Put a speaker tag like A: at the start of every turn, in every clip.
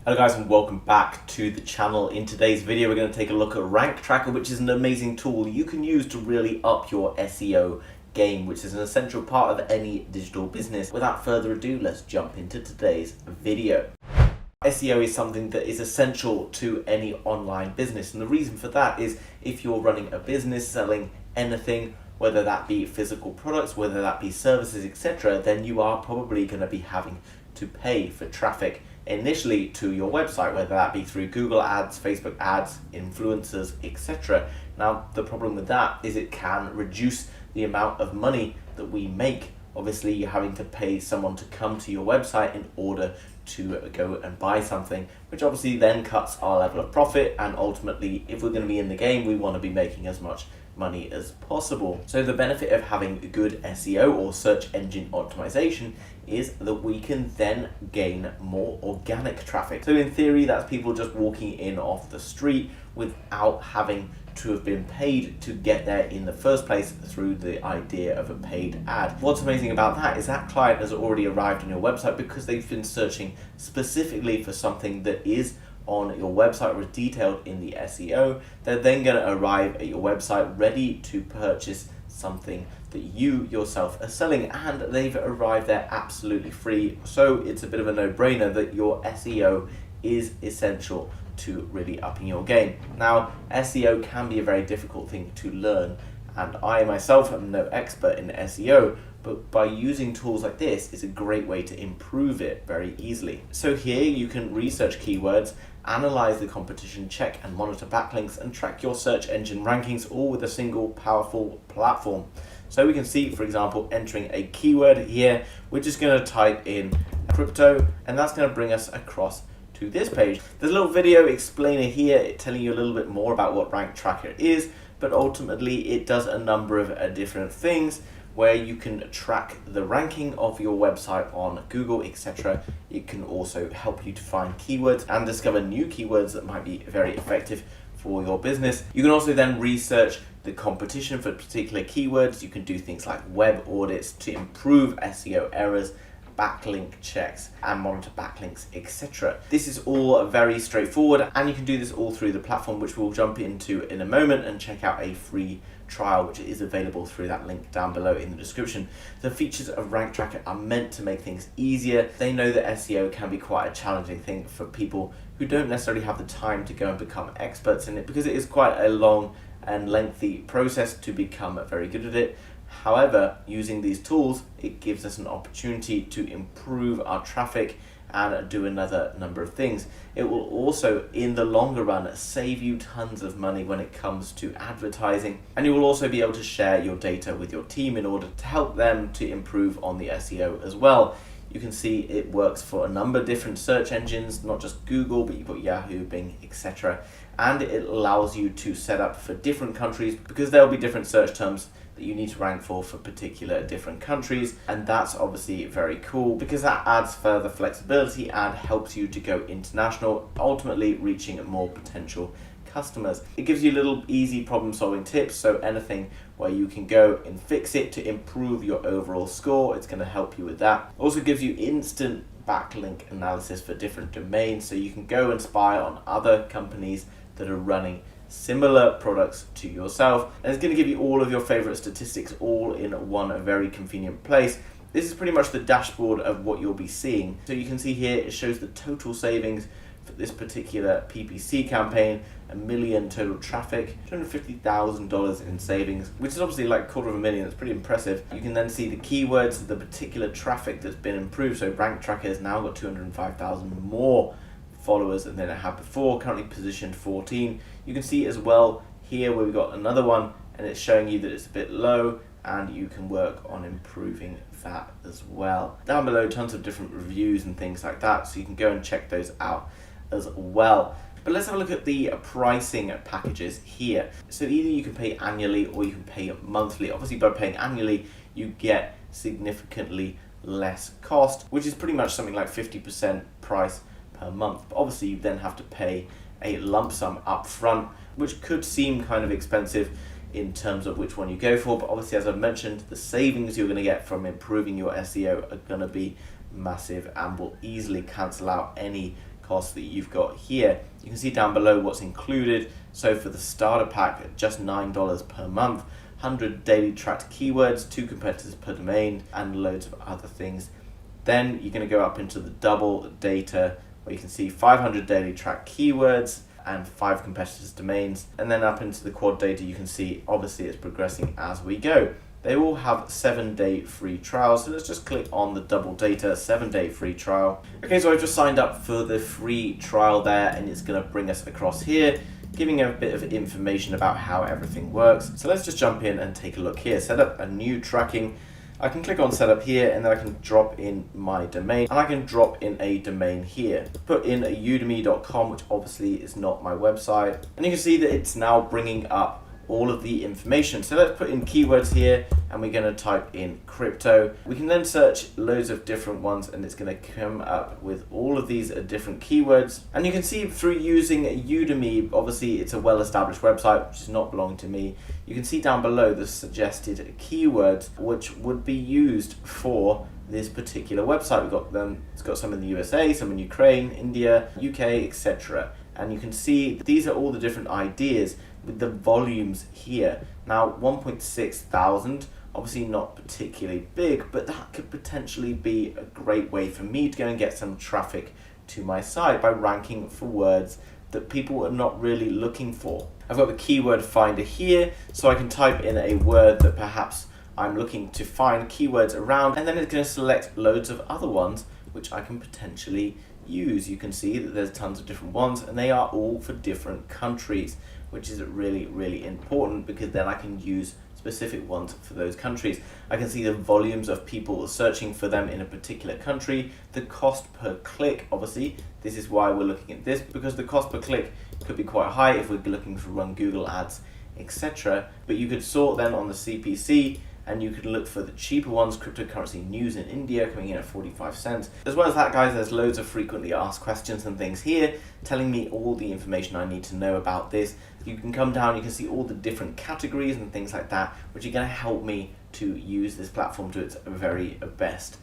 A: Hello guys, and welcome back to the channel. In today's video we're going to take a look at Ranktracker, which is an amazing tool you can use to really up your SEO game, which is an essential part of any digital business. Without further ado, let's jump into today's video. SEO is something that is essential to any online business, and the reason for that is if you're running a business selling anything, whether that be physical products, whether that be services, etc., then you are probably going to be having to pay for traffic initially to your website, whether that be through Google ads, Facebook ads, influencers, etc. Now, the problem with that is it can reduce the amount of money that we make. Obviously, you're having to pay someone to come to your website in order to go and buy something, which obviously then cuts our level of profit, and ultimately, if we're going to be in the game, we want to be making as much money as possible. So the benefit of having good SEO or search engine optimization is that we can then gain more organic traffic. So in theory, that's people just walking in off the street without having to have been paid to get there in the first place through the idea of a paid ad. What's amazing about that is that client has already arrived on your website because they've been searching specifically for something that is on your website or detailed in the SEO. They're then going to arrive at your website ready to purchase something that you yourself are selling, and they've arrived there absolutely free. So it's a bit of a no-brainer that your SEO is essential to really upping your game. Now, SEO can be a very difficult thing to learn, and I myself am no expert in SEO, but by using tools like this is a great way to improve it very easily. So here you can research keywords, analyze the competition, check and monitor backlinks, and track your search engine rankings, all with a single powerful platform. So we can see, for example, entering a keyword here, we're just going to type in crypto, and that's going to bring us across to this page. There's a little video explainer here telling you a little bit more about what Ranktracker is, but ultimately it does a number of different things where you can track the ranking of your website on Google, etc. It can also help you to find keywords and discover new keywords that might be very effective for your business. You can also then research the competition for particular keywords. You can do things like web audits to improve SEO errors, backlink checks, and monitor backlinks, etc. This is all very straightforward, and you can do this all through the platform, which we'll jump into in a moment, and check out a free trial which is available through that link down below in the description. The features of Ranktracker are meant to make things easier. They know that SEO can be quite a challenging thing for people who don't necessarily have the time to go and become experts in it, because it is quite a long and lengthy process to become very good at it. However, using these tools, it gives us an opportunity to improve our traffic and do another number of things. It will also, in the longer run, save you tons of money when it comes to advertising, and you will also be able to share your data with your team in order to help them to improve on the SEO as well. You can see it works for a number of different search engines, not just Google, but you've got Yahoo, Bing, etc. And it allows you to set up for different countries, because there will be different search terms that you need to rank for particular different countries, and that's obviously very cool because that adds further flexibility and helps you to go international, ultimately reaching more potential customers. It gives you little easy problem solving tips, so anything where you can go and fix it to improve your overall score, it's going to help you with that. Also gives you instant backlink analysis for different domains, so you can go and spy on other companies that are running similar products to yourself, and it's going to give you all of your favorite statistics all in one very convenient place. This is pretty much the dashboard of what you'll be seeing. So you can see here it shows the total savings for this particular PPC campaign, 1 million total traffic, $250,000 in savings, which is obviously like $250,000. It's pretty impressive. You can then see the keywords, the particular traffic that's been improved. So Ranktracker has now got 205,000 more followers than it had before, currently positioned 14. You can see as well here where we've got another one, and it's showing you that it's a bit low, and you can work on improving that as well. Down below, tons of different reviews and things like that, so you can go and check those out as well. But let's have a look at the pricing packages here. So either you can pay annually or you can pay monthly. Obviously, by paying annually, you get significantly less cost, which is pretty much something like 50% price per month. But obviously, you then have to pay a lump sum up front, which could seem kind of expensive in terms of which one you go for, but obviously, as I've mentioned, the savings you're going to get from improving your SEO are going to be massive and will easily cancel out any costs that you've got here. You can see down below what's included. So for the starter pack, just $9 per month, 100 daily tracked keywords, 2 competitors per domain, and loads of other things. Then you're going to go up into the double data, where you can see 500 daily tracked keywords and 5 competitors' domains. And then up into the quad data, you can see obviously it's progressing as we go. They all have 7-day free trials, so let's just click on the double data 7-day free trial. Okay, so I've just signed up for the free trial there, and it's going to bring us across here, giving a bit of information about how everything works. So let's just jump in and take a look here. Set up a new tracking. I can click on setup here, and then I can drop in my domain, and I can drop in a domain here. Put in a udemy.com, which obviously is not my website. And you can see that it's now bringing up all of the information. So let's put in keywords here, and we're going to type in crypto. We can then search loads of different ones, and it's going to come up with all of these different keywords. And you can see through using Udemy, obviously it's a well-established website which does not belong to me. You can see down below the suggested keywords which would be used for this particular website. We've got them, it's got some in the USA, some in Ukraine, India, UK, etc. And you can see these are all the different ideas with the volumes here. Now 1.6 thousand, obviously not particularly big, but that could potentially be a great way for me to go and get some traffic to my site by ranking for words that people are not really looking for. I've got the keyword finder here, so I can type in a word that perhaps I'm looking to find keywords around, and then it's going to select loads of other ones which I can potentially use. You can see that there's tons of different ones, and they are all for different countries, which is really important, because then I can use specific ones for those countries. I can see the volumes of people searching for them in a particular country, the cost per click. Obviously this is why we're looking at this, because the cost per click could be quite high if we're looking to run Google ads, etc. But you could sort then on the CPC, and you could look for the cheaper ones, cryptocurrency news in India coming in at 45 cents. As well as that, guys, there's loads of frequently asked questions and things here telling me all the information I need to know about this. You can come down, you can see all the different categories and things like that, which are going to help me to use this platform to its very best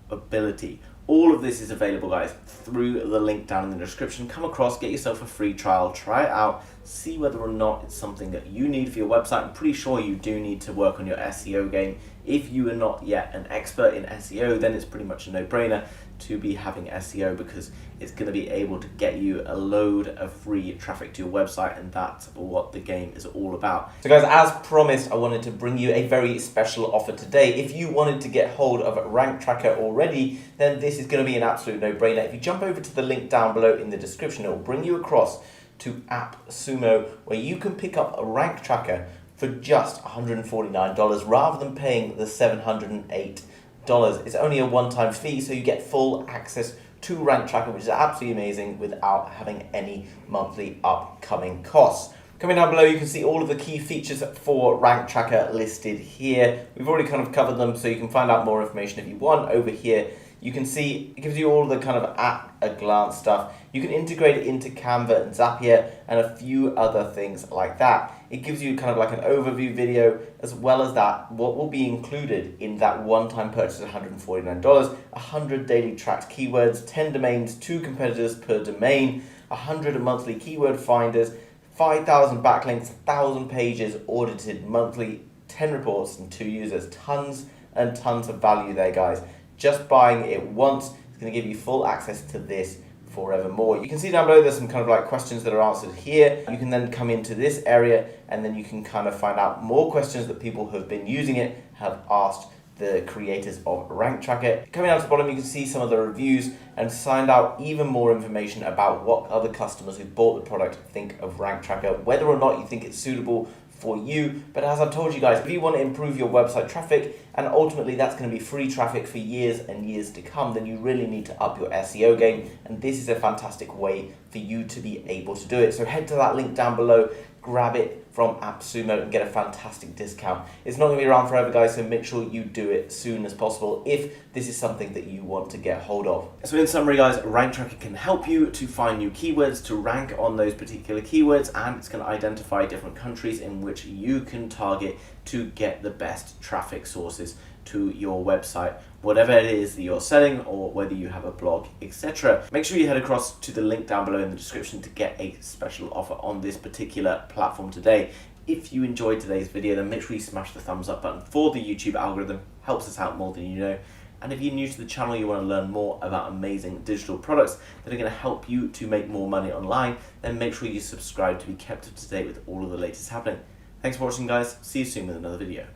A: ability. All of this is available, guys, through the link down in the description. Come across, get yourself a free trial, try it out, see whether or not it's something that you need for your website. I'm pretty sure you do need to work on your SEO game. If you are not yet an expert in SEO, then it's pretty much a no-brainer to be having SEO, because it's going to be able to get you a load of free traffic to your website, and that's what the game is all about. So guys, as promised, I wanted to bring you a very special offer today. If you wanted to get hold of Ranktracker already, then this is going to be an absolute no-brainer. If you jump over to the link down below in the description, it will bring you across to AppSumo, where you can pick up a Ranktracker for just $149 rather than paying the $708. It's only a one-time fee, so you get full access to Ranktracker, which is absolutely amazing, without having any monthly upcoming costs. Coming down below, you can see all of the key features for Ranktracker listed here. We've already kind of covered them, so you can find out more information if you want over here. You can see it gives you all the kind of at a glance stuff. You can integrate it into Canva and Zapier and a few other things like that. It gives you kind of like an overview video, as well as that what will be included in that one-time purchase of $149, 100 daily tracked keywords, 10 domains, 2 competitors per domain, 100 monthly keyword finders, 5,000 backlinks, 1,000 pages audited monthly, 10 reports and 2 users. Tons and tons of value there, guys. Just buying it once is going to give you full access to this forevermore. You can see down below there's some kind of like questions that are answered here. You can then come into this area, and then you can kind of find out more questions that people who have been using it have asked the creators of Ranktracker. Coming down to the bottom, you can see some of the reviews and find out even more information about what other customers who bought the product think of Ranktracker, whether or not you think it's suitable for you. But as I've told you guys, if you want to improve your website traffic, and ultimately that's going to be free traffic for years and years to come, then you really need to up your SEO game, and this is a fantastic way for you to be able to do it. So head to that link down below, grab it from AppSumo and get a fantastic discount. It's not going to be around forever, guys, so make sure you do it soon as possible if this is something that you want to get hold of. So in summary, guys, Ranktracker can help you to find new keywords, to rank on those particular keywords, and it's going to identify different countries in which you can target to get the best traffic sources to your website whatever it is that you're selling or whether you have a blog, etc. Make sure you head across to the link down below in the description to get a special offer on this particular platform today. If you enjoyed today's video, then make sure you smash the thumbs up button for the YouTube algorithm. Helps us out more than you know. And if you're new to the channel, you want to learn more about amazing digital products that are going to help you to make more money online, then make sure you subscribe to be kept up to date with all of the latest happening. Thanks for watching, guys. See you soon with another video.